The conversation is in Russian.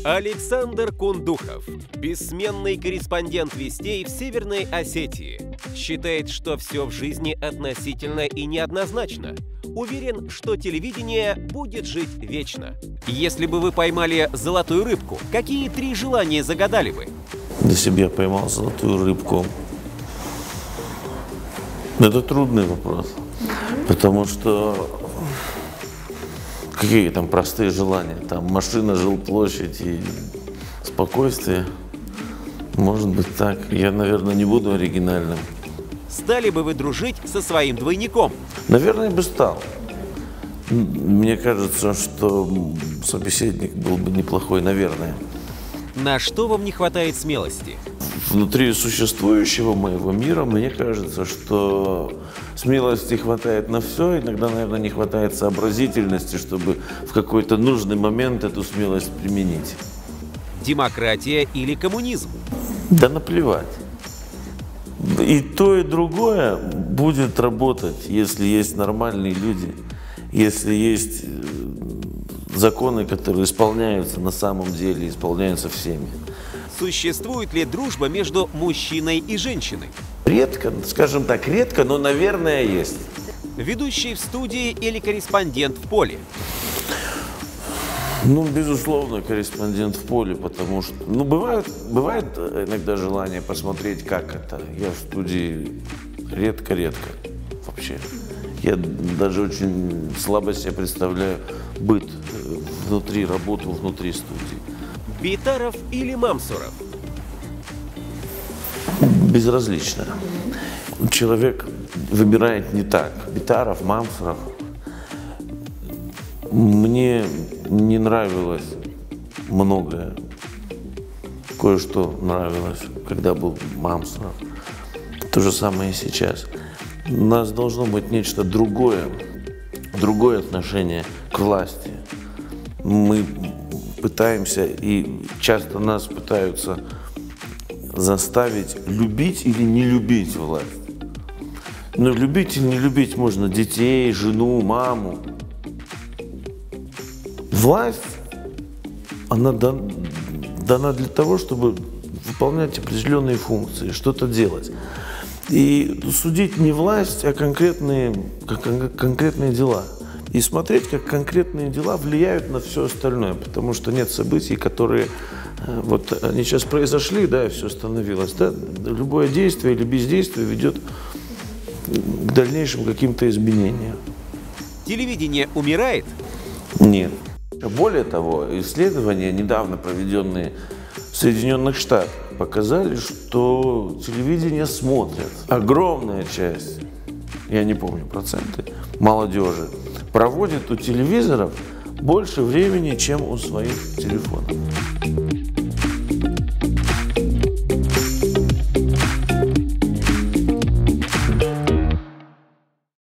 Александр Кундухов, бессменный корреспондент «Вестей» в Северной Осетии, считает, что все в жизни относительно и неоднозначно. Уверен, что телевидение будет жить вечно. Если бы вы поймали золотую рыбку, какие 3 желания загадали бы? Для себя поймал золотую рыбку. Это трудный вопрос, потому что какие там простые желания? Там машина, жилплощадь и спокойствие. Может быть так. Я, наверное, не буду оригинальным. Стали бы вы дружить со своим двойником? Наверное, бы стал. Мне кажется, что собеседник был бы неплохой, наверное. На что вам не хватает смелости? Внутри существующего моего мира, мне кажется, что смелости хватает на все. Иногда, наверное, не хватает сообразительности, чтобы в какой-то нужный момент эту смелость применить. Демократия или коммунизм? Да наплевать. И то, и другое будет работать, если есть нормальные люди, если есть законы, которые исполняются на самом деле, исполняются всеми. Существует ли дружба между мужчиной и женщиной? Редко, скажем так, редко, но, наверное, есть. Ведущий в студии или корреспондент в поле? Ну, безусловно, корреспондент в поле, потому что, бывает иногда желание посмотреть, как это. Я в студии редко вообще. Я даже очень слабо себе представляю быт внутри, работу внутри студии. Битаров или Мамсуров? Безразлично. Человек выбирает не так. Битаров, Мамсуров. Мне не нравилось многое. Кое-что нравилось, когда был Мамсуров. То же самое и сейчас. У нас должно быть нечто другое отношение к власти. Мы пытаемся, и часто нас пытаются заставить любить или не любить власть. Но любить или не любить можно детей, жену, маму. Власть, она дана для того, чтобы выполнять определенные функции, что-то делать. И судить не власть, а конкретные дела. И смотреть, как конкретные дела влияют на все остальное. Потому что нет событий, которые... Вот они сейчас произошли, да, и все становилось. Да? Любое действие или бездействие ведет к дальнейшим каким-то изменениям. Телевидение умирает? Нет. Более того, исследования, недавно проведенные в Соединенных Штатах, показали, что телевидение смотрят. Огромная часть, я не помню проценты, молодежи проводит у телевизоров больше времени, чем у своих телефонов.